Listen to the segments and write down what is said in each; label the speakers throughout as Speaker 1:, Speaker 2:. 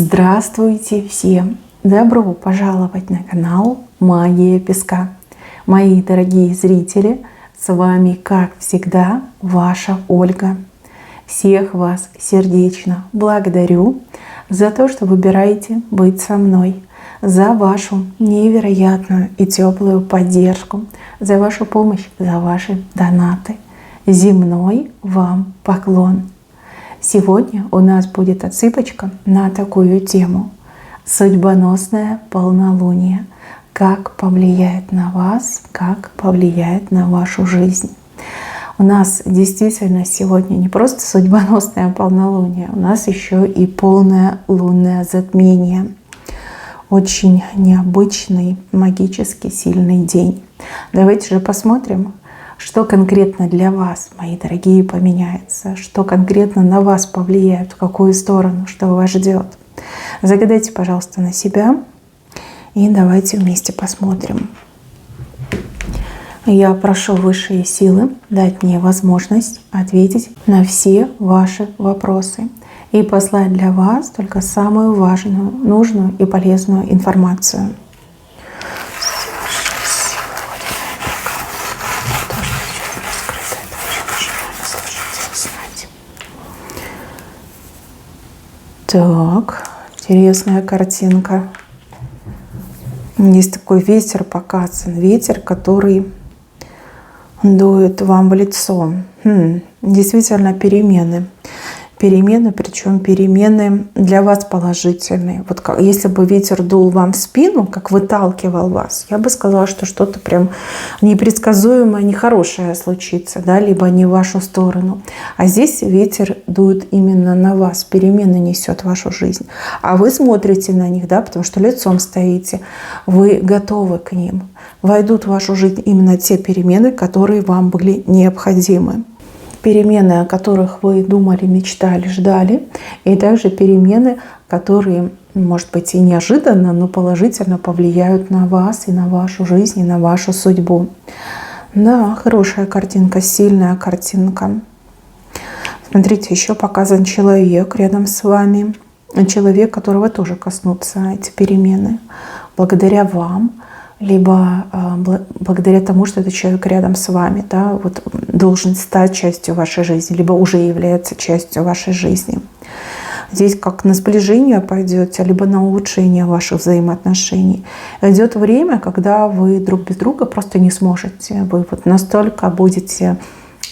Speaker 1: Здравствуйте всем! Добро пожаловать на канал Магия Песка. Мои дорогие зрители, с вами, как всегда, ваша Ольга. Всех вас сердечно благодарю за то, что выбираете быть со мной, за вашу невероятную и теплую поддержку, за вашу помощь, за ваши донаты. Земной вам поклон! Сегодня у нас будет отсыпочка на такую тему: судьбоносное полнолуние. Как повлияет на вас, как повлияет на вашу жизнь. У нас действительно сегодня не просто судьбоносное полнолуние, у нас еще и полное лунное затмение. Очень необычный, магически сильный день. Давайте же посмотрим, что конкретно для вас, мои дорогие, поменяется, что конкретно на вас повлияет, в какую сторону, что вас ждет. Загадайте, пожалуйста, на себя и давайте вместе посмотрим. Я прошу высшие силы дать мне возможность ответить на все ваши вопросы и послать для вас только самую важную, нужную и полезную информацию. Так, интересная картинка. Есть такой ветер показан. Ветер, который дует вам в лицо. Действительно перемены. Перемены, причем перемены для вас положительные. Вот если бы ветер дул вам в спину, как выталкивал вас, я бы сказала, что что-то прям непредсказуемое, нехорошее случится, да, либо не в вашу сторону. А здесь ветер дует именно на вас, перемены несет в вашу жизнь. А вы смотрите на них, да, потому что лицом стоите, вы готовы к ним. Войдут в вашу жизнь именно те перемены, которые вам были необходимы. Перемены, о которых вы думали, мечтали, ждали, и также перемены, которые, может быть, и неожиданно, но положительно повлияют на вас и на вашу жизнь, и на вашу судьбу. Да, хорошая картинка, сильная картинка. Смотрите, еще показан человек рядом с вами, человек, которого тоже коснутся эти перемены, благодаря вам, либо благодаря тому, что этот человек рядом с вами, да, вот должен стать частью вашей жизни, либо уже является частью вашей жизни. Здесь как на сближение пойдете, либо на улучшение ваших взаимоотношений. Идет время, когда вы друг без друга просто не сможете. Вы вот настолько будете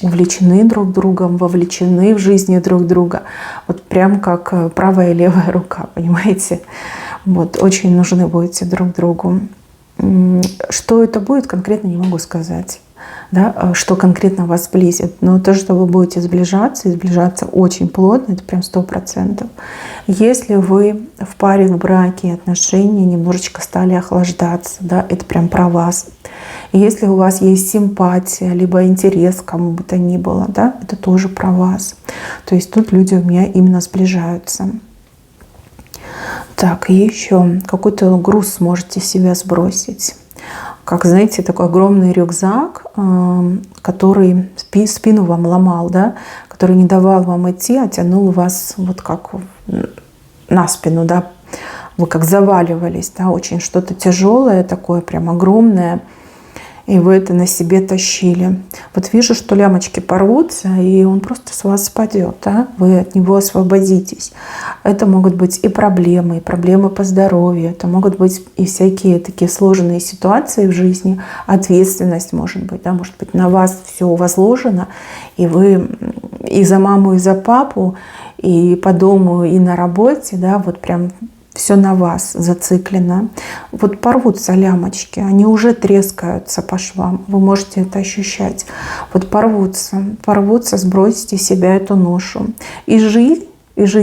Speaker 1: увлечены друг другом, вовлечены в жизни друг друга. Вот прям как правая и левая рука, понимаете? Вот очень нужны будете друг другу. Что это будет, конкретно не могу сказать, да, что конкретно вас сблизит. Но то, что вы будете сближаться, и сближаться очень плотно, это прям 100%. Если вы в паре, в браке, отношения немножечко стали охлаждаться, да, это прям про вас. И если у вас есть симпатия, либо интерес к кому бы то ни было, да, это тоже про вас. То есть тут люди у меня именно сближаются. Так, и еще какой-то груз сможете себя сбросить. Как, знаете, такой огромный рюкзак, который спину вам ломал, да, который не давал вам идти, а тянул вас вот как на спину, да. Вы как заваливались, да, очень что-то тяжелое такое, прям огромное. И вы это на себе тащили. Вот вижу, что лямочки порвутся, и он просто с вас спадет. Да? Вы от него освободитесь. Это могут быть и проблемы по здоровью. Это могут быть и всякие такие сложные ситуации в жизни. Ответственность может быть. Да? Может быть, на вас все возложено. И вы и за маму, и за папу, и по дому, и на работе. Да? Вот прям все на вас зациклено. Вот порвутся лямочки, они уже трескаются по швам. Вы можете это ощущать. Вот порвутся, сбросите с себя эту ношу. И жизнь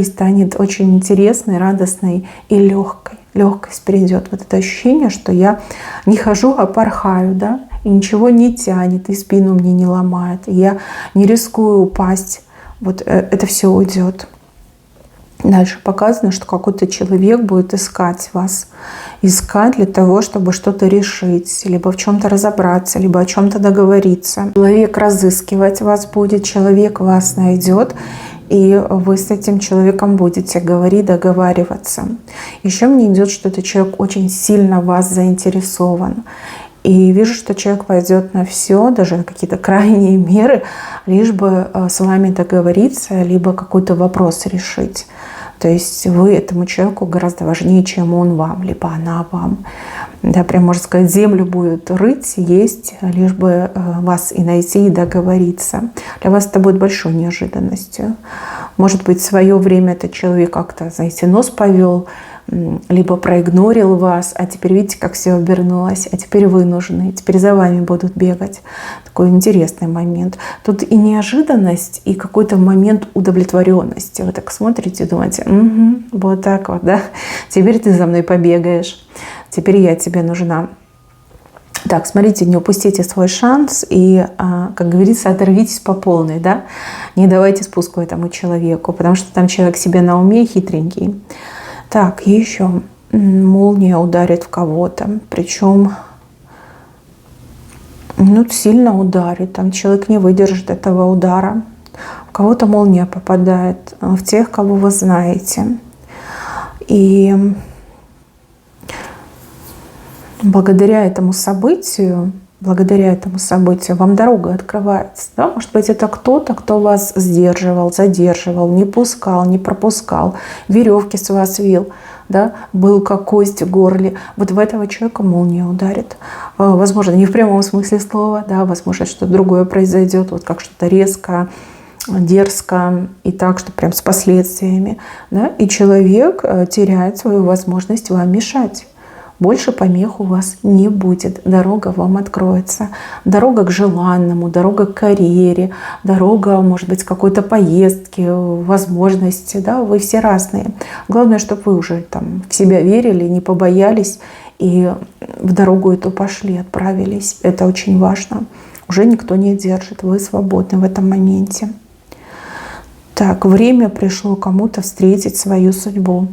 Speaker 1: станет очень интересной, радостной и легкой. Легкость придет. Вот это ощущение, что я не хожу, а порхаю, да, и ничего не тянет, и спину мне не ломает, и я не рискую упасть. Вот это все уйдет. Дальше показано, что какой-то человек будет искать вас. Искать для того, чтобы что-то решить, либо в чем-то разобраться, либо о чем-то договориться. Человек разыскивать вас будет, человек вас найдет. и вы с этим человеком будете говорить, договариваться. Еще мне идет, что этот человек очень сильно в вас заинтересован. И вижу, что человек пойдет на все, даже на какие-то крайние меры, лишь бы с вами договориться, либо какой-то вопрос решить. То есть вы этому человеку гораздо важнее, чем он вам, либо она вам. Да, прям, можно сказать, землю будет рыть, есть, лишь бы вас и найти, и договориться. Для вас это будет большой неожиданностью. Может быть, в свое время этот человек как-то, знаете, нос повел, либо проигнорил вас, а теперь видите, как все обернулось, а теперь вы нужны, теперь за вами будут бегать. Такой интересный момент. Тут и неожиданность, и какой-то момент удовлетворенности. Вы так смотрите и думаете, вот так вот, да, теперь ты за мной побегаешь, теперь я тебе нужна. Так, смотрите, не упустите свой шанс и, как говорится, оторвитесь по полной, да, не давайте спуску этому человеку, потому что там человек себе на уме хитренький. Так, еще молния ударит в кого-то, причем сильно ударит, там человек не выдержит этого удара. В кого-то молния попадает, в тех, кого вы знаете. И благодаря этому событию вам дорога открывается. Да? Может быть, это кто-то, кто вас сдерживал, задерживал, не пускал, не пропускал, веревки с вас вил, да? Был как кость в горле. Вот в этого человека молния ударит. Возможно, не в прямом смысле слова, да? Возможно, что-то другое произойдет, вот как что-то резко, дерзко и так, что прям с последствиями. Да? И человек теряет свою возможность вам мешать. Больше помех у вас не будет. Дорога вам откроется. Дорога к желанному, дорога к карьере, дорога, может быть, какой-то поездки, возможности. Да? Вы все разные. Главное, чтобы вы уже там в себя верили, не побоялись и в дорогу эту пошли, отправились. Это очень важно. Уже никто не держит. Вы свободны в этом моменте. Так, время пришло кому-то встретить свою судьбу.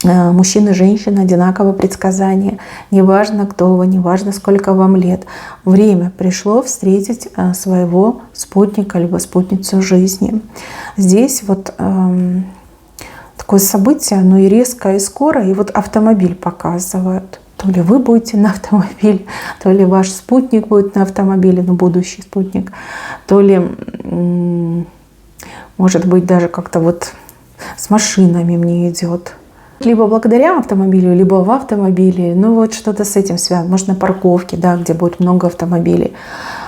Speaker 1: Мужчина и женщина одинаково предсказания. Неважно, кто вы, неважно, сколько вам лет. Время пришло встретить своего спутника либо спутницу жизни. Здесь вот такое событие, оно и резкое, и скорое. И вот автомобиль показывают. То ли вы будете на автомобиле, то ли ваш спутник будет на автомобиле, будущий спутник, то ли, может быть, даже как-то вот с машинами мне идет. Либо благодаря автомобилю, либо в автомобиле. Вот что-то с этим связано. Может, на парковке, да, где будет много автомобилей.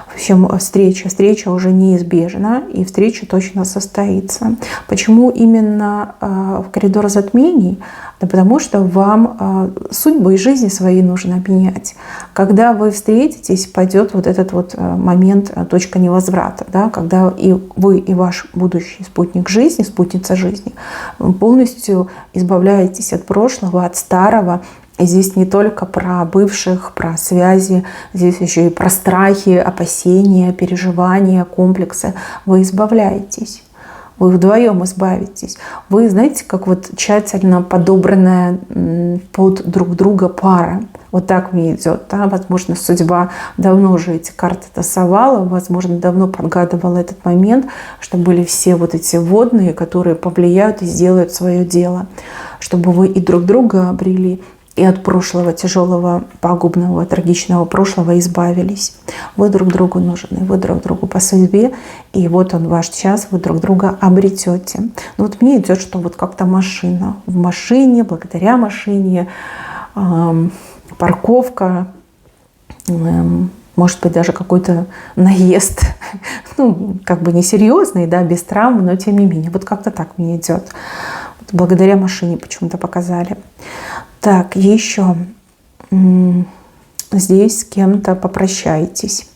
Speaker 1: В общем, встреча уже неизбежна, и встреча точно состоится. Почему именно в коридор затмений? Да потому что вам судьбы и жизни свои нужно менять. Когда вы встретитесь, пойдет вот этот вот момент, точка невозврата, да, когда и вы, и ваш будущий спутник жизни, спутница жизни, полностью избавляетесь от прошлого, от старого. И здесь не только про бывших, про связи, здесь еще и про страхи, опасения, переживания, комплексы. Вы избавляетесь. Вы вдвоем избавитесь. Вы, знаете, как вот тщательно подобранная под друг друга пара. Вот так мне идет. Да? Возможно, судьба давно уже эти карты тасовала, возможно, давно подгадывала этот момент, что были все вот эти водные, которые повлияют и сделают свое дело. Чтобы вы и друг друга обрели, и от прошлого тяжелого, пагубного, трагичного прошлого избавились. Вы друг другу нужны, вы друг другу по судьбе, и вот он ваш час, вы друг друга обретете. Вот мне идет, что вот как-то машина. В машине, благодаря машине, парковка, может быть, даже какой-то наезд, как бы несерьезный, да, без травм, но тем не менее. Вот как-то так мне идет. Вот благодаря машине почему-то показали. Так, еще здесь с кем-то попрощаетесь.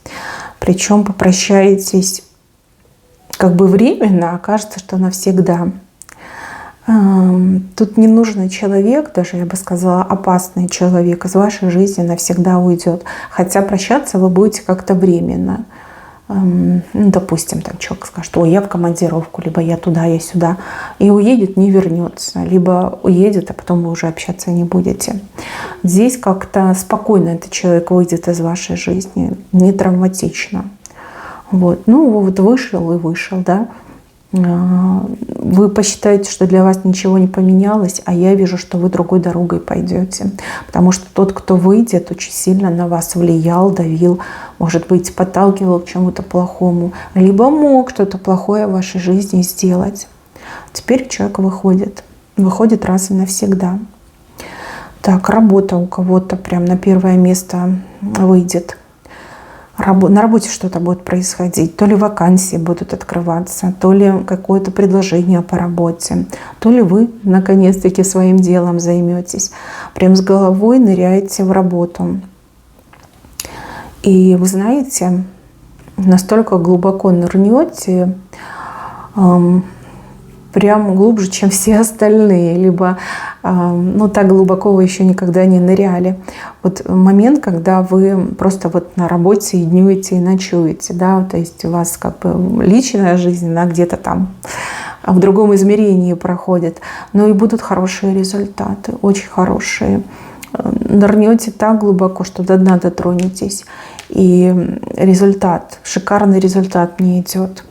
Speaker 1: Причем попрощаетесь как бы временно, а кажется, что навсегда. Тут ненужный человек, даже я бы сказала, опасный человек из вашей жизни навсегда уйдет. Хотя прощаться вы будете как-то временно. Допустим, там человек скажет: ой, я в командировку, либо я туда, я сюда, и уедет, не вернется, либо уедет, а потом вы уже общаться не будете. Здесь как-то спокойно этот человек выйдет из вашей жизни, не травматично. Вот. Вот вышел и вышел, да. Вы посчитаете, что для вас ничего не поменялось, а я вижу, что вы другой дорогой пойдете. Потому что тот, кто выйдет, очень сильно на вас влиял, давил, может быть, подталкивал к чему-то плохому, либо мог что-то плохое в вашей жизни сделать. Теперь человек выходит раз и навсегда. Так, работа у кого-то прям на первое место выйдет. На работе что-то будет происходить. То ли вакансии будут открываться, то ли какое-то предложение по работе, то ли вы наконец-таки своим делом займетесь. Прям с головой ныряете в работу. И вы знаете, настолько глубоко нырнете, прям глубже, чем все остальные, либо так глубоко вы еще никогда не ныряли. Вот момент, когда вы просто вот на работе и днюете, и ночуете, да, то есть у вас как бы личная жизнь, она где-то там в другом измерении проходит, но и будут хорошие результаты, очень хорошие. Нырнете так глубоко, что до дна дотронетесь, и результат, шикарный результат не идет.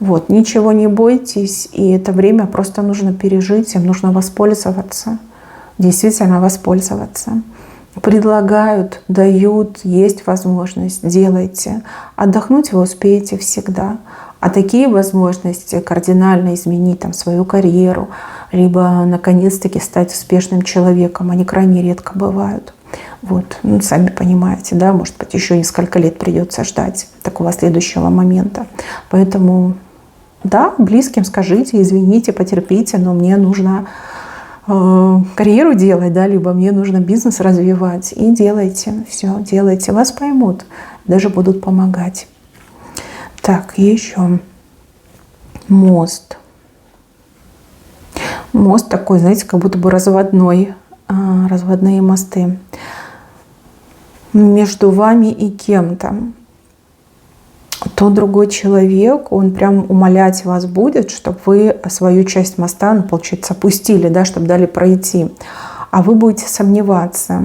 Speaker 1: Вот, ничего не бойтесь, и это время просто нужно пережить, им нужно воспользоваться, действительно воспользоваться. Предлагают, дают, есть возможность, делайте. Отдохнуть вы успеете всегда. А такие возможности кардинально изменить там свою карьеру, либо наконец-таки стать успешным человеком, они крайне редко бывают. Вот, сами понимаете, да, может быть, еще несколько лет придется ждать такого следующего момента. Поэтому, да, близким скажите, извините, потерпите, но мне нужно карьеру делать, да, либо мне нужно бизнес развивать. И делайте, все, делайте. Вас поймут, даже будут помогать. Так, еще мост. Мост такой, знаете, как будто бы разводные мосты между вами и кем-то. То другой человек, он прям умолять вас будет, чтобы вы свою часть моста, получается, опустили, да, чтобы дали пройти. А вы будете сомневаться.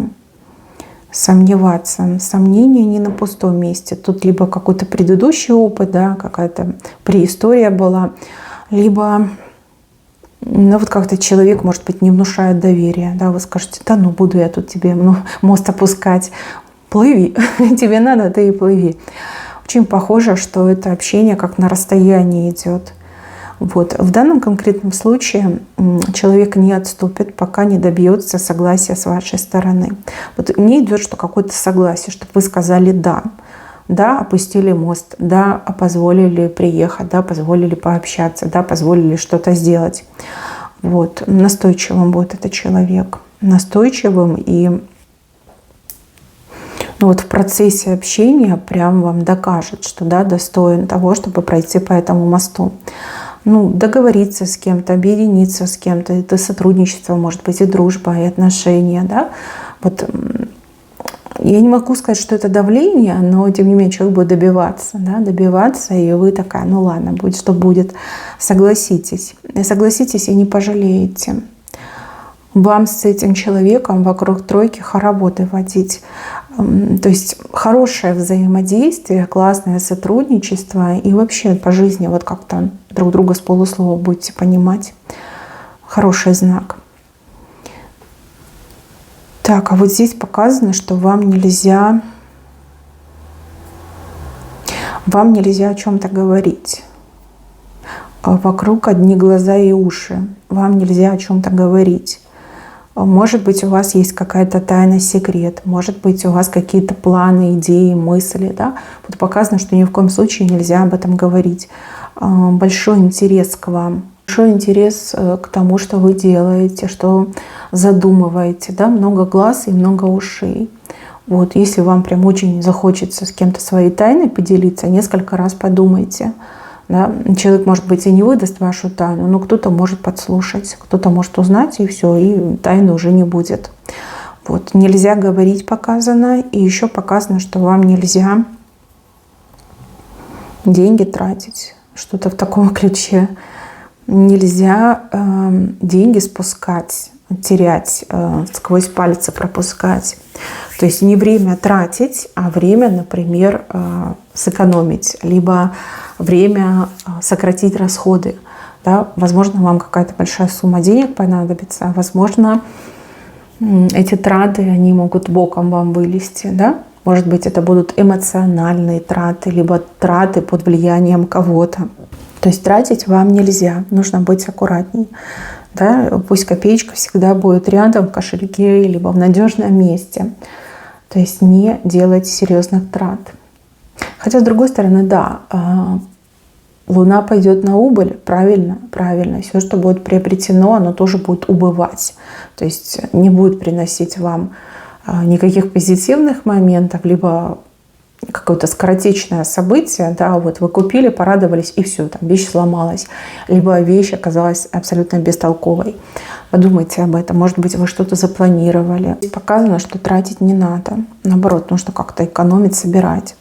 Speaker 1: Сомнения не на пустом месте. Тут либо какой-то предыдущий опыт, да, какая-то преистория была, либо вот как-то человек, может быть, не внушает доверия. Да, вы скажете, да, буду я тут тебе мост опускать. Плыви, тебе надо, ты и плыви. Очень похоже, что это общение как на расстоянии идет. Вот. В данном конкретном случае человек не отступит, пока не добьется согласия с вашей стороны. Вот мне идет, что какое-то согласие, чтобы вы сказали «да». Да, опустили мост, да, позволили приехать, да, позволили пообщаться, да, позволили что-то сделать. Вот. Настойчивым будет этот человек. Настойчивым и в процессе общения прям вам докажет, что да, достоин того, чтобы пройти по этому мосту. Договориться с кем-то, объединиться с кем-то. Это сотрудничество, может быть, и дружба, и отношения. Да? Вот. Я не могу сказать, что это давление, но тем не менее человек будет добиваться. Да? Добиваться, и вы такая, ладно, будет, что будет. Согласитесь. И согласитесь, и не пожалеете. Вам с этим человеком вокруг тройки хороводы водить. То есть хорошее взаимодействие, классное сотрудничество и вообще по жизни вот как-то друг друга с полуслова будете понимать. Хороший знак. Так, а вот здесь показано, что вам нельзя о чем-то говорить. Вокруг одни глаза и уши. Вам нельзя о чем-то говорить. Может быть, у вас есть какая-то тайна, секрет. Может быть, у вас какие-то планы, идеи, мысли. Да? Вот показано, что ни в коем случае нельзя об этом говорить. Большой интерес к вам. Большой интерес к тому, что вы делаете, что задумываете. Да? Много глаз и много ушей. Вот, если вам прям очень захочется с кем-то своей тайной поделиться, несколько раз подумайте. Да? Человек, может быть, и не выдаст вашу тайну, но кто-то может подслушать, кто-то может узнать, и все, и тайны уже не будет. Вот. Нельзя говорить, показано. И еще показано, что вам нельзя деньги тратить. Что-то в таком ключе. Нельзя деньги спускать, терять, сквозь пальцы пропускать. То есть не время тратить, а время, например, сэкономить. Либо время сократить расходы. Да? Возможно, вам какая-то большая сумма денег понадобится, возможно, эти траты, они могут боком вам вылезти. Да? Может быть, это будут эмоциональные траты, либо траты под влиянием кого-то. То есть тратить вам нельзя, нужно быть аккуратней. Да? Пусть копеечка всегда будет рядом в кошельке, либо в надежном месте. То есть не делать серьезных трат. Хотя, с другой стороны, да, Луна пойдет на убыль, правильно, правильно. Все, что будет приобретено, оно тоже будет убывать. То есть не будет приносить вам никаких позитивных моментов, либо какое-то скоротечное событие, да, вот вы купили, порадовались, и все, там вещь сломалась, либо вещь оказалась абсолютно бестолковой. Подумайте об этом, может быть, вы что-то запланировали. Показано, что тратить не надо, наоборот, нужно как-то экономить, собирать.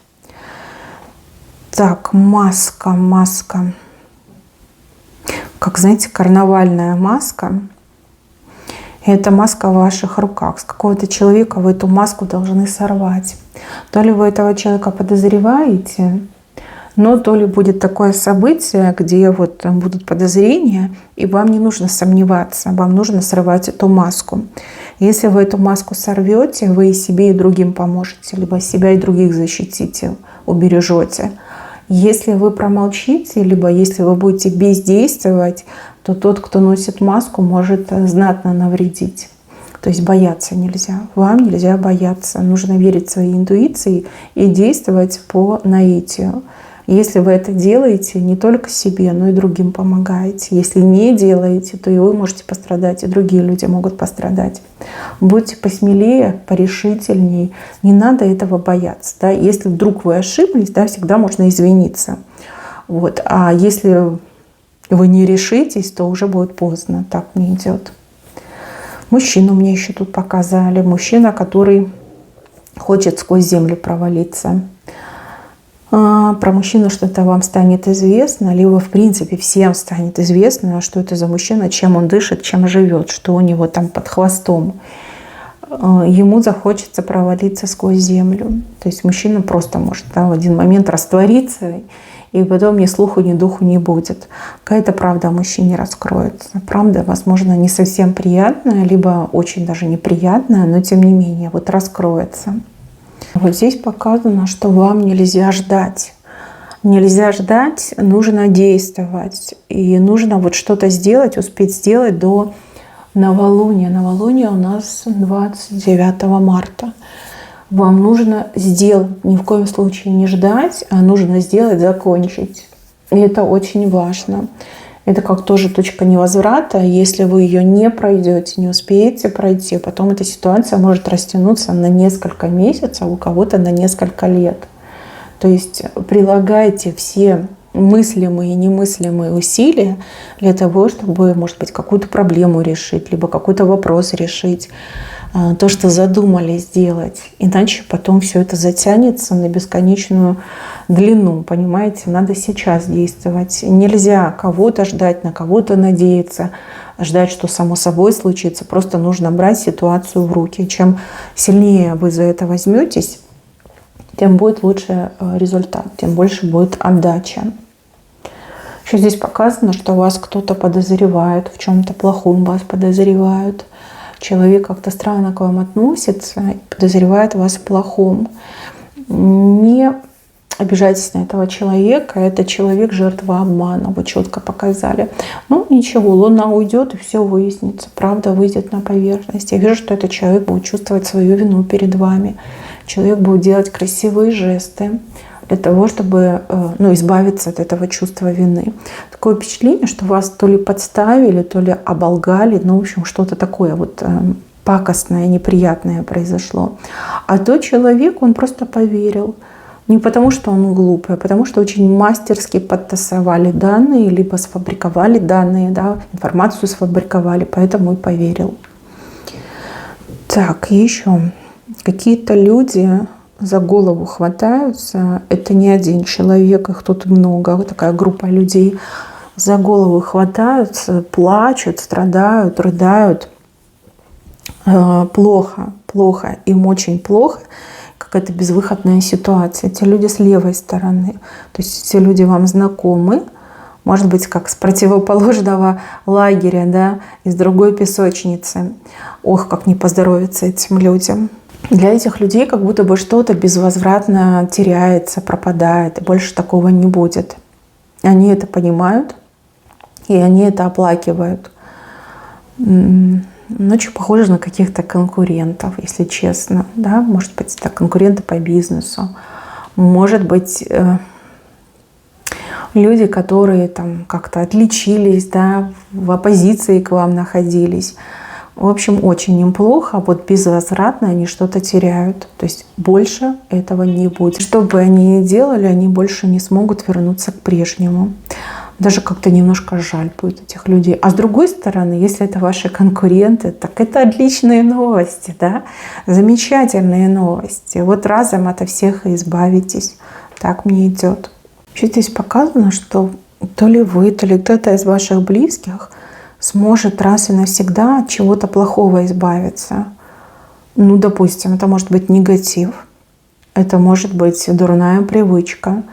Speaker 1: Так, маска. Как, знаете, карнавальная маска. И эта маска в ваших руках. С какого-то человека вы эту маску должны сорвать. То ли вы этого человека подозреваете, но то ли будет такое событие, где вот будут подозрения, и вам не нужно сомневаться, вам нужно срывать эту маску. Если вы эту маску сорвете, вы и себе, и другим поможете, либо себя и других защитите, убережете. Если вы промолчите, либо если вы будете бездействовать, то тот, кто носит маску, может знатно навредить. То есть бояться нельзя. Вам нельзя бояться. Нужно верить своей интуиции и действовать по наитию. Если вы это делаете, не только себе, но и другим помогаете. Если не делаете, то и вы можете пострадать, и другие люди могут пострадать. Будьте посмелее, порешительней. Не надо этого бояться. Да? Если вдруг вы ошиблись, да, всегда можно извиниться. Вот. А если вы не решитесь, то уже будет поздно. Так не идет. Мужчину мне еще тут показали. Мужчина, который хочет сквозь землю провалиться. Про мужчину что-то вам станет известно, либо в принципе всем станет известно, что это за мужчина, чем он дышит, чем живет, что у него там под хвостом. Ему захочется провалиться сквозь землю. То есть мужчина просто может, да, в один момент раствориться, и потом ни слуху, ни духу не будет. Какая-то правда о мужчине раскроется. Правда, возможно, не совсем приятная, либо очень даже неприятная, но тем не менее вот раскроется. Вот здесь показано, что вам нельзя ждать. Нельзя ждать, нужно действовать. И нужно вот что-то сделать, успеть сделать до новолуния. Новолуние у нас 29 марта. Вам нужно сделать, ни в коем случае не ждать, а нужно сделать, закончить. И это очень важно. Это как тоже точка невозврата. Если вы ее не пройдете, не успеете пройти, потом эта ситуация может растянуться на несколько месяцев, у кого-то на несколько лет. То есть прилагайте все мыслимые и немыслимые усилия для того, чтобы, может быть, какую-то проблему решить, либо какой-то вопрос решить, то, что задумали сделать. Иначе потом все это затянется на бесконечную длину, понимаете? Надо сейчас действовать. Нельзя кого-то ждать, на кого-то надеяться, ждать, что само собой случится. Просто нужно брать ситуацию в руки. Чем сильнее вы за это возьметесь, тем будет лучше результат, тем больше будет отдача. Еще здесь показано, что вас кто-то подозревает, в чем-то плохом вас подозревают. Человек как-то странно к вам относится и подозревает вас в плохом. Не обижайтесь на этого человека. Это человек жертва обмана. Вы четко показали. Ну ничего, Луна уйдет и все выяснится. Правда выйдет на поверхность. Я вижу, что этот человек будет чувствовать свою вину перед вами. Человек будет делать красивые жесты для того, чтобы избавиться от этого чувства вины. Такое впечатление, что вас то ли подставили, то ли оболгали, в общем, что-то такое вот пакостное, неприятное произошло. А тот человек, он просто поверил. Не потому, что он глупый, а потому, что очень мастерски подтасовали данные, либо сфабриковали данные, да, информацию сфабриковали, поэтому и поверил. Так, еще какие-то люди за голову хватаются. Это не один человек, их тут много, вот такая группа людей. За голову хватаются, плачут, страдают, рыдают. Плохо, им очень плохо. какая-то безвыходная ситуация. Те люди с левой стороны. То есть те люди вам знакомы, может быть, как с противоположного лагеря, да, из другой песочницы. Ох, как не поздоровится этим людям. Для этих людей как будто бы что-то безвозвратно теряется, пропадает, и больше такого не будет. Они это понимают, и они это оплакивают. Очень похоже на каких-то конкурентов, если честно. Да? Может быть, это конкуренты по бизнесу. Может быть, люди, которые там как-то отличились, да, в оппозиции к вам находились. В общем, очень им плохо, вот безвозвратно они что-то теряют. То есть больше этого не будет. Что бы они ни делали, они больше не смогут вернуться к прежнему. Даже как-то немножко жаль будет этих людей. А с другой стороны, если это ваши конкуренты, так это отличные новости, да? Замечательные новости. Вот разом ото всех и избавитесь. Так мне идет. Вообще здесь показано, что то ли вы, то ли кто-то из ваших близких сможет раз и навсегда от чего-то плохого избавиться. Ну, допустим, это может быть негатив, это может быть дурная привычка,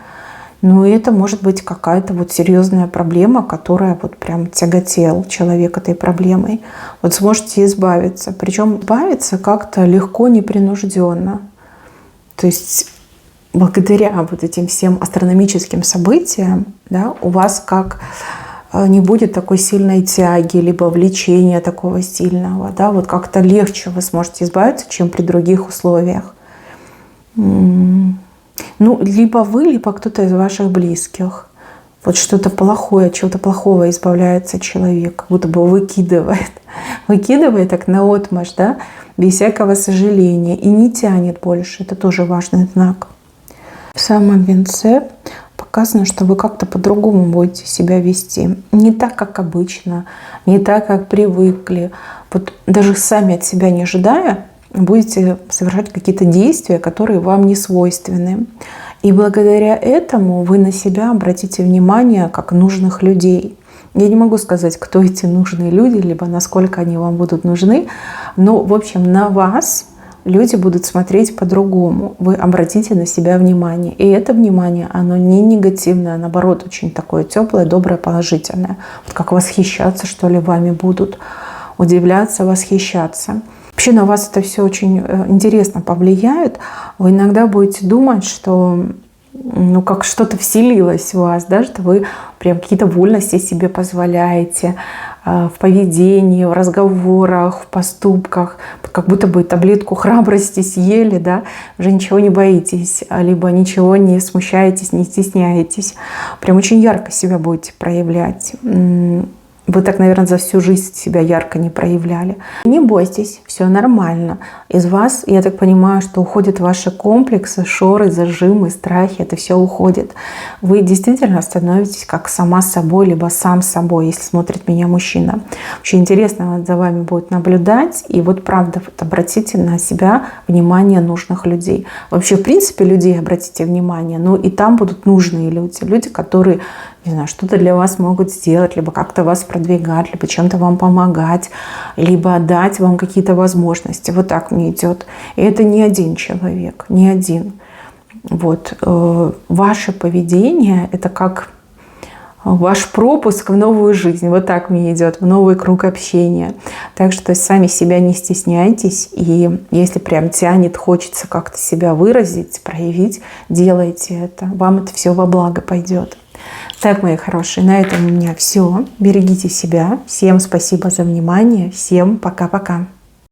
Speaker 1: ну и это может быть какая-то вот серьезная проблема, которая вот прям тяготел человек этой проблемой. Вот сможете избавиться. Причем избавиться как-то легко, непринужденно. То есть благодаря вот этим всем астрономическим событиям, да, у вас как не будет такой сильной тяги, либо влечения такого сильного. Да? Вот как-то легче вы сможете избавиться, чем при других условиях. Ну, либо вы, либо кто-то из ваших близких. Вот что-то плохое, от чего-то плохого избавляется человек, как будто бы выкидывает. Выкидывает так наотмашь, да? Без всякого сожаления. И не тянет больше. Это тоже важный знак. В самом венце показано, что вы как-то по-другому будете себя вести. Не так, как обычно, не так, как привыкли. Вот даже сами от себя не ожидая, будете совершать какие-то действия, которые вам не свойственны. И благодаря этому вы на себя обратите внимание как нужных людей. Я не могу сказать, кто эти нужные люди, либо насколько они вам будут нужны, но, в общем, на вас люди будут смотреть по-другому. Вы обратите на себя внимание. И это внимание, оно не негативное, а наоборот, очень такое теплое, доброе, положительное. Вот как восхищаться, что ли, вами будут. Удивляться, восхищаться. Вообще на вас это все очень интересно повлияет. Вы иногда будете думать, что ну, как что-то вселилось в вас, да, что вы прям какие-то вольности себе позволяете в поведении, в разговорах, в поступках, как будто бы таблетку храбрости съели, да, уже ничего не боитесь, либо ничего не смущаетесь, не стесняетесь. Прям очень ярко себя будете проявлять. Вы так, наверное, за всю жизнь себя ярко не проявляли. Не бойтесь, все нормально. Из вас, я так понимаю, что уходят ваши комплексы, шоры, зажимы, страхи. Это все уходит. Вы действительно становитесь как сама собой, либо сам собой, если смотрит меня мужчина. Очень интересно за вами будет наблюдать. И вот правда, вот обратите на себя внимание нужных людей. Вообще, в принципе, людей обратите внимание, но и там будут нужные люди. Люди, которые, не знаю, что-то для вас могут сделать, либо как-то вас продвигать, либо чем-то вам помогать, либо дать вам какие-то возможности. Вот так мне идет. И это не один человек, не один. Вот. Ваше поведение – это как ваш пропуск в новую жизнь. Вот так мне идет, в новый круг общения. Так что сами себя не стесняйтесь. И если прям тянет, хочется как-то себя выразить, проявить, делайте это. Вам это все во благо пойдет. Так, мои хорошие, на этом у меня все. Берегите себя. Всем спасибо за внимание. Всем пока-пока.